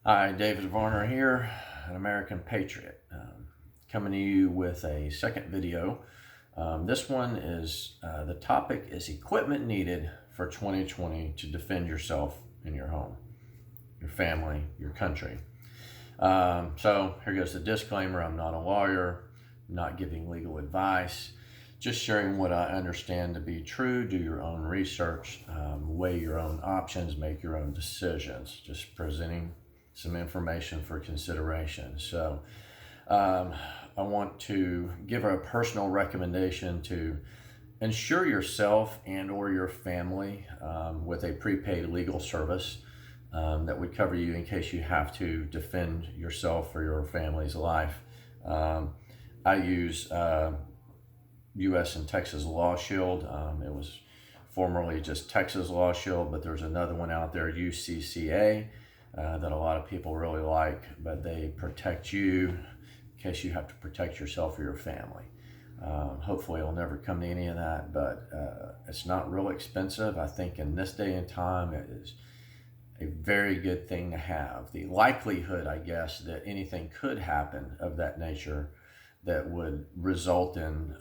Hi, David Varner here, an American Patriot, coming to you with a second video. This one is the topic is equipment needed for 2020 to defend yourself in your home, your family, your country. So here goes the disclaimer. I'm not a lawyer, not giving legal advice, just sharing what I understand to be true. Do your own research, weigh your own options, make your own decisions. Just presenting some information for consideration. So um, I want to give a personal recommendation to insure yourself and or your family with a prepaid legal service that would cover you in case you have to defend yourself or your family's life. Um, I use U.S. and Texas Law Shield. It was formerly just Texas Law Shield, but there's another one out there, UCCA, that a lot of people really like, but they protect you in case you have to protect yourself or your family. Hopefully it'll never come to any of that, but it's not real expensive. I think in this day and time, it is a very good thing to have. The likelihood, I guess, that anything could happen of that nature that would result in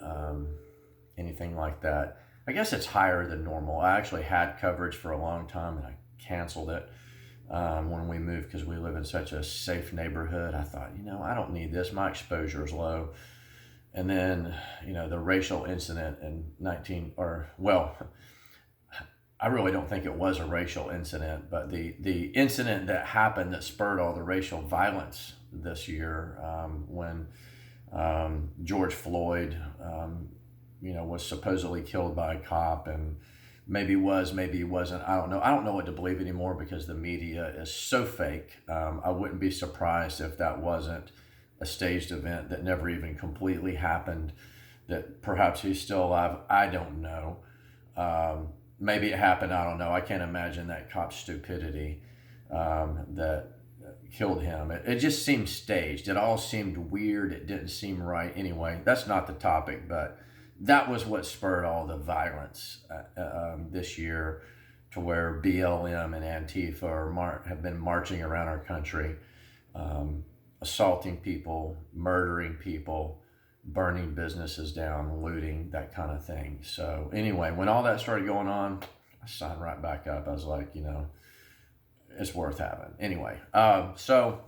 anything like that, I guess it's higher than normal. I actually had coverage for a long time and I canceled it when we moved because we live in such a safe neighborhood. I thought, I don't need this. My exposure is low. And then, the racial incident in 19, or well, I really don't think it was a racial incident, but the incident that happened that spurred all the racial violence this year when George Floyd, was supposedly killed by a cop, and maybe was, maybe he wasn't. I don't know. I don't know what to believe anymore because the media is so fake. I wouldn't be surprised if that wasn't a staged event that never even completely happened. That perhaps he's still alive. I don't know. Maybe it happened. I don't know. I can't imagine that cop's stupidity that killed him. It just seemed staged. It all seemed weird. It didn't seem right. Anyway, that's not the topic, but that was what spurred all the violence this year, to where BLM and Antifa have been marching around our country, assaulting people, murdering people, burning businesses down, looting, that kind of thing. So anyway, when all that started going on, I signed right back up. I was like, it's worth having. Anyway, so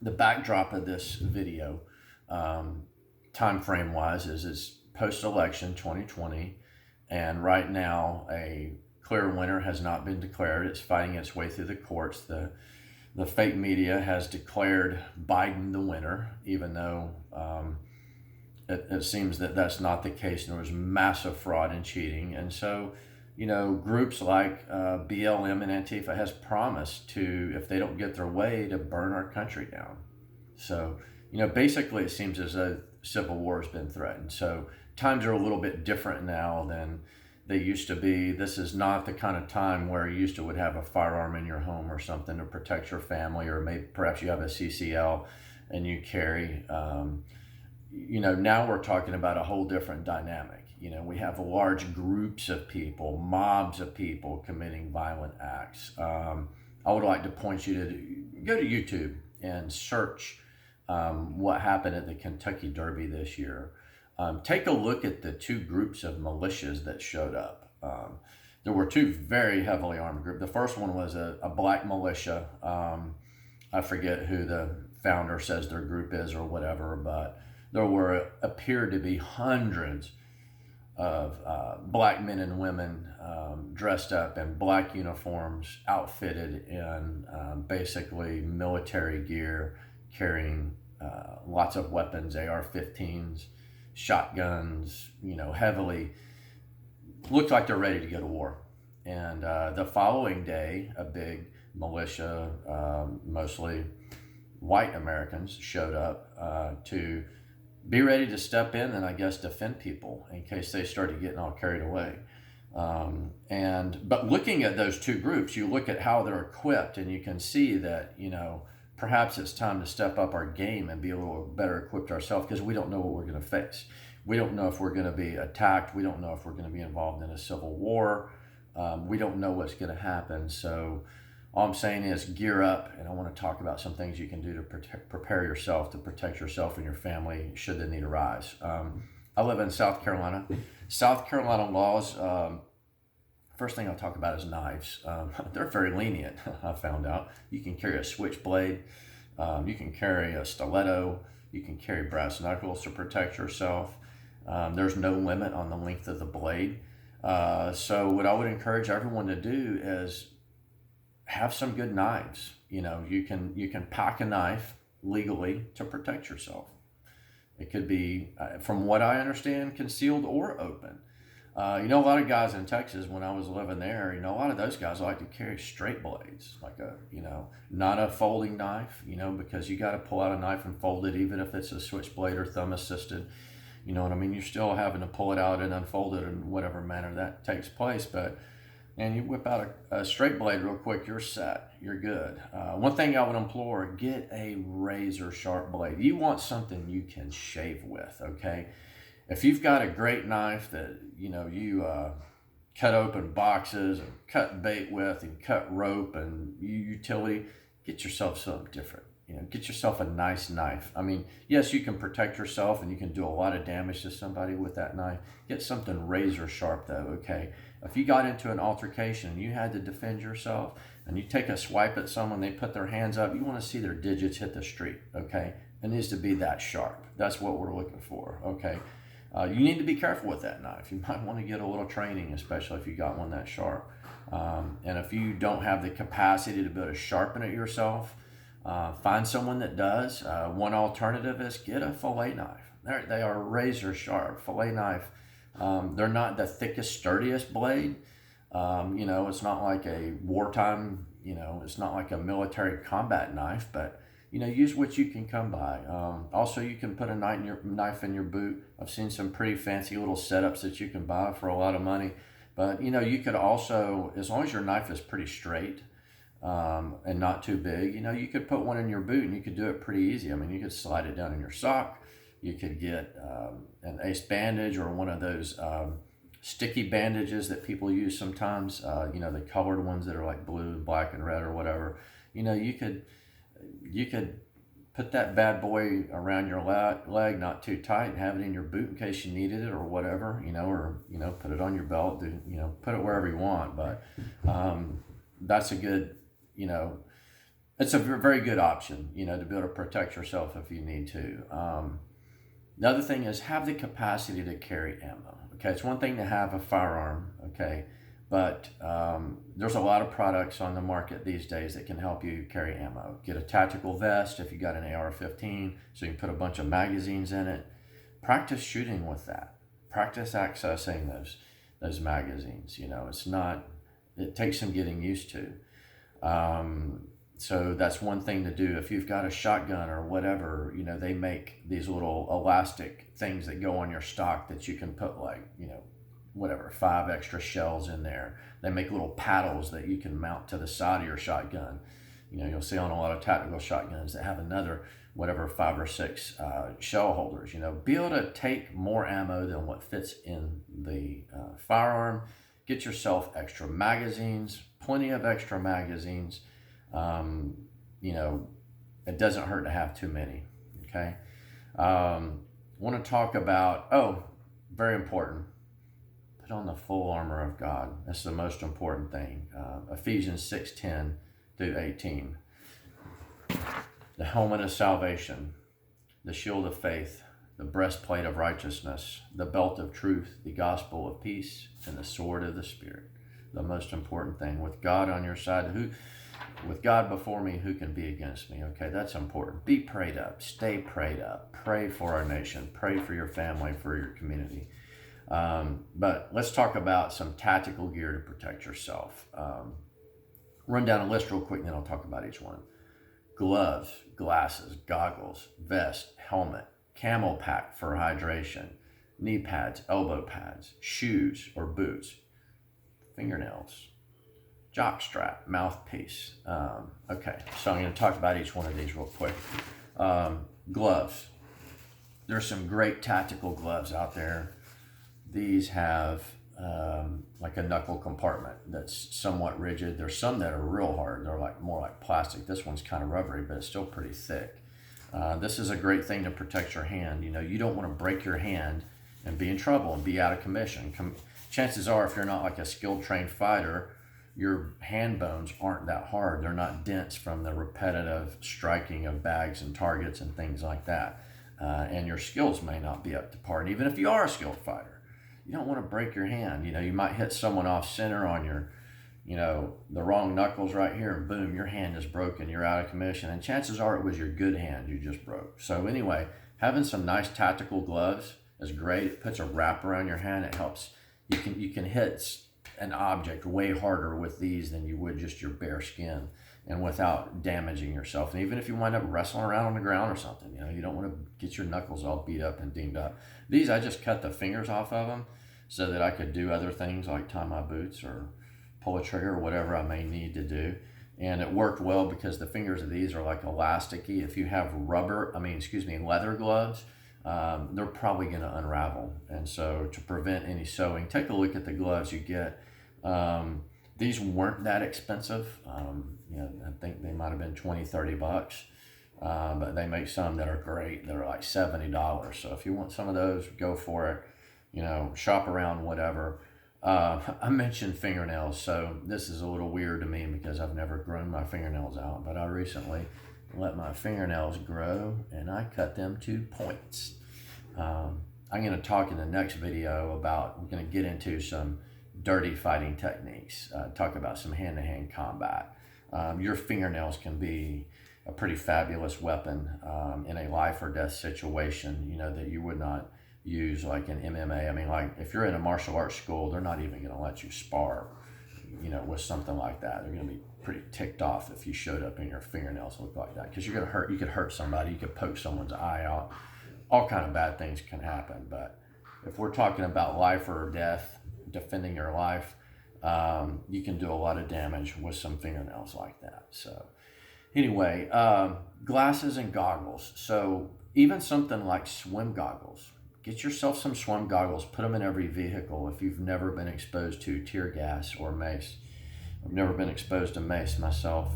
the backdrop of this video, time frame wise, is post-election 2020, and right now a clear winner has not been declared. It's fighting its way through the courts. The fake media has declared Biden the winner, even though it seems that that's not the case, and there was massive fraud and cheating. And so, groups like BLM and Antifa has promised to, if they don't get their way, to burn our country down. So, basically it seems as though civil war has been threatened. So times are a little bit different now than they used to be. This is not the kind of time where you used to would have a firearm in your home or something to protect your family, or maybe perhaps you have a CCL and you carry. Now we're talking about a whole different dynamic. We have large groups of people, mobs of people committing violent acts. I would like to point you to go to YouTube and search what happened at the Kentucky Derby this year. Take a look at the two groups of militias that showed up. There were two very heavily armed groups. The first one was a black militia. I forget who the founder says their group is or whatever, but there appeared to be hundreds of black men and women dressed up in black uniforms, outfitted in basically military gear, carrying lots of weapons, AR-15s, shotguns, heavily, looked like they're ready to go to war. And the following day, a big militia, mostly white Americans, showed up to be ready to step in and, I guess, defend people in case they started getting all carried away. But looking at those two groups, you look at how they're equipped, and you can see that, perhaps it's time to step up our game and be a little better equipped ourselves, because we don't know what we're going to face. We don't know if we're going to be attacked. We don't know if we're going to be involved in a civil war. We don't know what's going to happen. So All I'm saying is gear up, and I want to talk about some things you can do to prepare yourself, to protect yourself and your family should the need arise. I live in South Carolina. South Carolina laws, first thing I'll talk about is knives. They're very lenient, I found out. You can carry a switchblade, you can carry a stiletto, you can carry brass knuckles to protect yourself. There's no limit on the length of the blade. So what I would encourage everyone to do is have some good knives. You know, you can pack a knife legally to protect yourself. It could be, from what I understand, concealed or open. You know, a lot of guys in Texas, when I was living there, you know, a lot of those guys like to carry straight blades, like not a folding knife, because you got to pull out a knife and fold it, even if it's a switchblade or thumb assisted. You know what I mean? You're still having to pull it out and unfold it in whatever manner that takes place. But, and you whip out a straight blade real quick, you're set, you're good. One thing I would implore, get a razor sharp blade. You want something you can shave with, okay? If you've got a great knife that, you cut open boxes and cut bait with and cut rope and utility, get yourself something different. Get yourself a nice knife. I mean, yes, you can protect yourself and you can do a lot of damage to somebody with that knife. Get something razor sharp though, okay? If you got into an altercation and you had to defend yourself and you take a swipe at someone, they put their hands up, you want to see their digits hit the street, okay? It needs to be that sharp. That's what we're looking for, okay? You need to be careful with that knife. You might want to get a little training, especially if you got one that sharp. And if you don't have the capacity to be able to sharpen it yourself, find someone that does. One alternative is get a fillet knife. They are razor sharp. Fillet knife, they're not the thickest, sturdiest blade. It's not like a wartime, it's not like a military combat knife, but use what you can come by. Also, you can put a knife in your boot. I've seen some pretty fancy little setups that you can buy for a lot of money. But, you could also, as long as your knife is pretty straight and not too big, you could put one in your boot and you could do it pretty easy. I mean, you could slide it down in your sock. You could get an ace bandage or one of those sticky bandages that people use sometimes, the colored ones that are like blue, black, and red or whatever. You could put that bad boy around your leg, not too tight, and have it in your boot in case you needed it or whatever, or put it on your belt, put it wherever you want. But that's a good, it's a very good option, to be able to protect yourself if you need to. The other thing is have the capacity to carry ammo. Okay, it's one thing to have a firearm, okay, but there's a lot of products on the market these days that can help you carry ammo. Get a tactical vest if you got an AR-15, so you can put a bunch of magazines in it. Practice shooting with that. Practice accessing those magazines. It takes some getting used to. So that's one thing to do. If you've got a shotgun or whatever, they make these little elastic things that go on your stock that you can put 5 extra shells in there. They make little paddles that you can mount to the side of your shotgun. You'll see on a lot of tactical shotguns that have another 5 or 6 shell holders. Be able to take more ammo than what fits in the firearm. Get yourself extra magazines, plenty of extra magazines. It doesn't hurt to have too many. Okay. Want to talk about, very important, put on the full armor of God. That's the most important thing. Ephesians 6:10 through 18. The helmet of salvation, the shield of faith, the breastplate of righteousness, the belt of truth, the gospel of peace, and the sword of the Spirit. The most important thing. With God on your side, with God before me, who can be against me? Okay, that's important. Be prayed up. Stay prayed up. Pray for our nation. Pray for your family, for your community. But let's talk about some tactical gear to protect yourself. Run down a list real quick, and then I'll talk about each one. Gloves, glasses, goggles, vest, helmet, camel pack for hydration, knee pads, elbow pads, shoes or boots, fingernails, jock strap, mouthpiece. Okay, so I'm going to talk about each one of these real quick. Gloves. There's some great tactical gloves out there. These have like a knuckle compartment that's somewhat rigid. There's some that are real hard. They're like more like plastic. This one's kind of rubbery, but it's still pretty thick. This is a great thing to protect your hand. You know, you don't want to break your hand and be in trouble and be out of commission. Chances are, if you're not like a skilled trained fighter, your hand bones aren't that hard. They're not dense from the repetitive striking of bags and targets and things like that. And your skills may not be up to par. And even if you are a skilled fighter, you don't want to break your hand. You know, you might hit someone off center on your, you know, the wrong knuckles right here, and boom, your hand is broken. You're out of commission. And chances are it was your good hand you just broke. So anyway, having some nice tactical gloves is great. It puts a wrap around your hand. It helps. You can hit an object way harder with these than you would just your bare skin, and without damaging yourself. And even if you wind up wrestling around on the ground or something, you know, you don't want to get your knuckles all beat up and dinged up. These, I just cut the fingers off of them so that I could do other things like tie my boots or pull a trigger or whatever I may need to do. And it worked well because the fingers of these are like elasticy. If you have leather gloves, they're probably going to unravel. And so to prevent any sewing, take a look at the gloves you get. These weren't that expensive. You know, I think they might have been $20-30, but they make some that are great. They're like $70. So if you want some of those, go for it. You know, shop around, whatever. I mentioned fingernails, so this is a little weird to me because I've never grown my fingernails out, but I recently let my fingernails grow and I cut them to points. I'm going to talk in the next video about, we're going to get into some dirty fighting techniques, talk about some hand-to-hand combat. Your fingernails can be a pretty fabulous weapon in a life or death situation, you know, that you would not use like in MMA. I mean, like if you're in a martial arts school, they're not even going to let you spar, you know, with something like that. They're going to be pretty ticked off if you showed up and your fingernails look like that, because you're going to hurt. You could hurt somebody. You could poke someone's eye out. All kind of bad things can happen. But if we're talking about life or death, defending your life, you can do a lot of damage with some fingernails like that. So anyway, glasses and goggles. So even something like swim goggles. Get yourself some swim goggles. Put them in every vehicle if you've never been exposed to tear gas or mace. I've never been exposed to mace myself,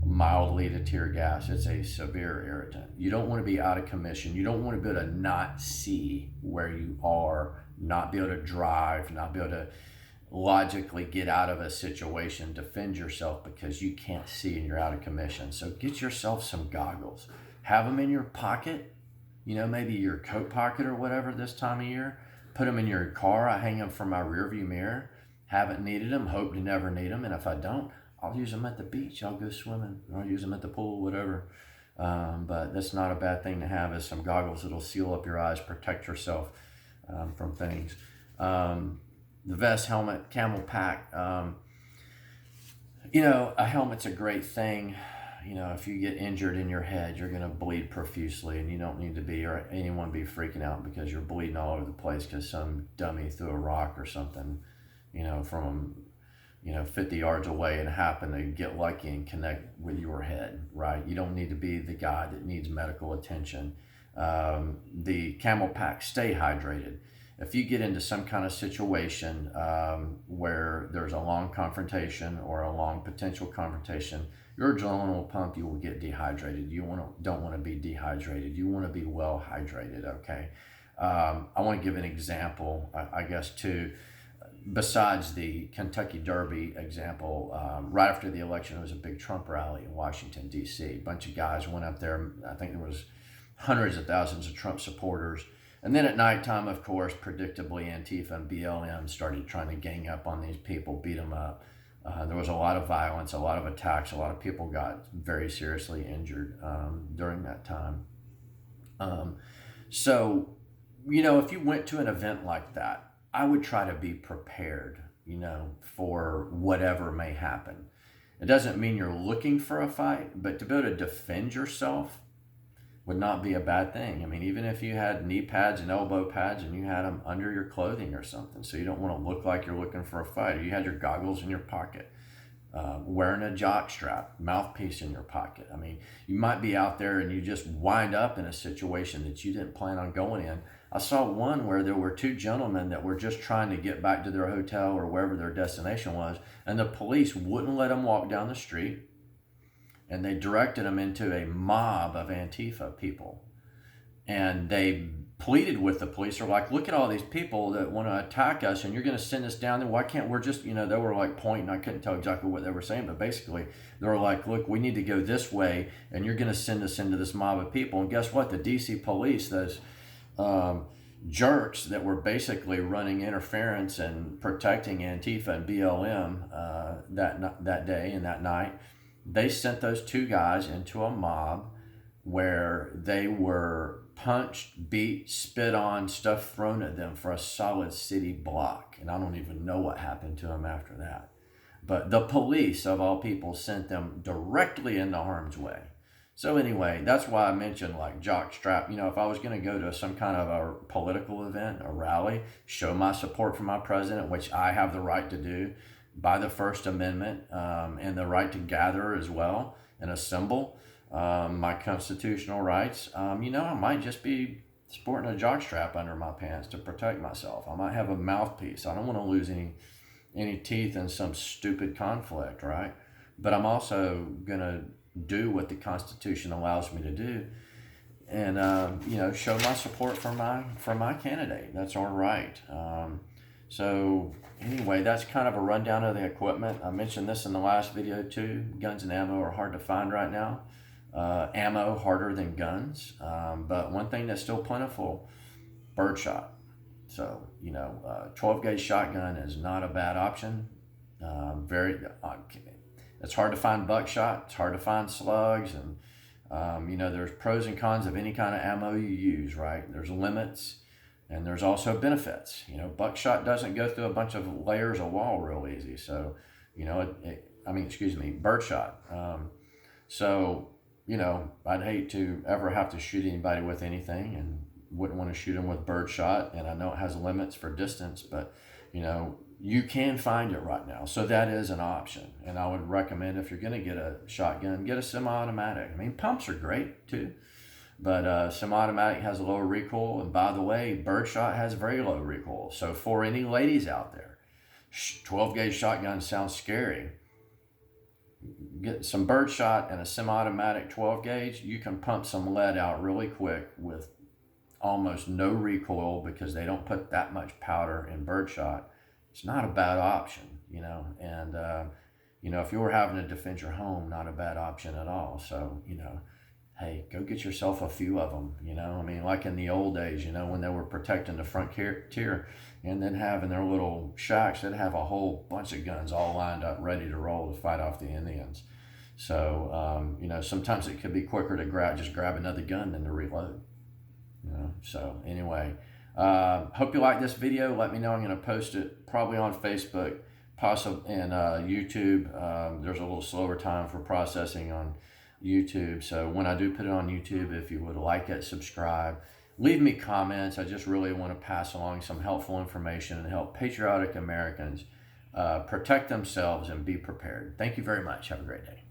mildly to tear gas. It's a severe irritant. You don't want to be out of commission. You don't want to be able to not see where you are, not be able to drive, not be able to logically get out of a situation, defend yourself because you can't see and you're out of commission. So get yourself some goggles. Have them in your pocket. You know, maybe your coat pocket or whatever this time of year. Put them in your car. I hang them from my rearview mirror. Haven't needed them, hope to never need them. And if I don't, I'll use them at the beach. I'll go swimming. Or I'll use them at the pool, whatever. But that's not a bad thing to have, is some goggles that'll seal up your eyes, protect yourself from things. The vest, helmet, camel pack. You know, a helmet's a great thing. You know, if you get injured in your head, you're going to bleed profusely, and you don't need to be, or anyone be freaking out because you're bleeding all over the place because some dummy threw a rock or something, you know, from, you know, 50 yards away and happened to get lucky and connect with your head, right? You don't need to be the guy that needs medical attention. The camel pack, stay hydrated. If you get into some kind of situation where there's a long confrontation or a long potential confrontation, your adrenaline will pump, you will get dehydrated. You don't want to be dehydrated. You want to be well hydrated, okay? I want to give an example, I guess, too. Besides the Kentucky Derby example, right after the election, there was a big Trump rally in Washington, D.C. A bunch of guys went up there. I think there was hundreds of thousands of Trump supporters. And then at nighttime, of course, predictably, Antifa and BLM started trying to gang up on these people, beat them up. There was a lot of violence, a lot of attacks. A lot of people got very seriously injured during that time. So, you know, if you went to an event like that, I would try to be prepared, you know, for whatever may happen. It doesn't mean you're looking for a fight, but to be able to defend yourself would not be a bad thing. I mean, even if you had knee pads and elbow pads and you had them under your clothing or something, so you don't want to look like you're looking for a fight, or you had your goggles in your pocket, wearing a jock strap, mouthpiece in your pocket. I mean, you might be out there and you just wind up in a situation that you didn't plan on going in. I saw one where there were two gentlemen that were just trying to get back to their hotel or wherever their destination was, and the police wouldn't let them walk down the street, and they directed them into a mob of Antifa people. And they pleaded with the police, are like, look at all these people that want to attack us, and you're going to send us down there. Why can't we're just, they were like pointing. I couldn't tell exactly what they were saying, but basically they were like, look, we need to go this way, and you're going to send us into this mob of people. And guess what? The DC police, those jerks that were basically running interference and protecting Antifa and BLM that day and that night, they sent those two guys into a mob where they were punched, beat, spit on, stuff thrown at them for a solid city block. And I don't even know what happened to them after that. But the police, of all people, sent them directly into harm's way. So anyway, that's why I mentioned like jock strap. If I was going to go to some kind of a political event, a rally, show my support for my president, which I have the right to do by the First Amendment, and the right to gather as well and assemble, my constitutional rights, I might just be sporting a jock strap under my pants to protect myself. I might have a mouthpiece. I don't want to lose any teeth in some stupid conflict, right? But I'm also going to do what the Constitution allows me to do, and show my support for my candidate. That's our right. So anyway, that's kind of a rundown of the equipment. I mentioned this in the last video too. Guns and ammo are hard to find right now. Ammo harder than guns, but one thing that's still plentiful, birdshot. So 12 gauge shotgun is not a bad option. It's hard to find buckshot. It's hard to find slugs, and there's pros and cons of any kind of ammo you use, right? There's limits, and there's also benefits. Buckshot doesn't go through a bunch of layers of wall real easy. So, birdshot. I'd hate to ever have to shoot anybody with anything, and wouldn't want to shoot them with birdshot. And I know it has limits for distance, but you can find it right now. So that is an option. And I would recommend, if you're going to get a shotgun, get a semi-automatic. I mean, pumps are great too, but semi-automatic has a lower recoil. And by the way, birdshot has very low recoil. So for any ladies out there, 12 gauge shotgun sounds scary. Get some birdshot and a semi-automatic 12 gauge. You can pump some lead out really quick with almost no recoil, because they don't put that much powder in birdshot. It's not a bad option, and if you were having to defend your home, not a bad option at all. So, hey, go get yourself a few of them, like in the old days, when they were protecting the frontier and then having their little shacks, they'd have a whole bunch of guns all lined up, ready to roll to fight off the Indians. So, sometimes it could be quicker to grab another gun than to reload. So anyway, hope you like this video. Let me know. I'm going to post it probably on Facebook, possibly, and YouTube. There's a little slower time for processing on YouTube. So when I do put it on YouTube, if you would like it, subscribe, leave me comments. I just really want to pass along some helpful information and help patriotic Americans protect themselves and be prepared. Thank you very much. Have a great day.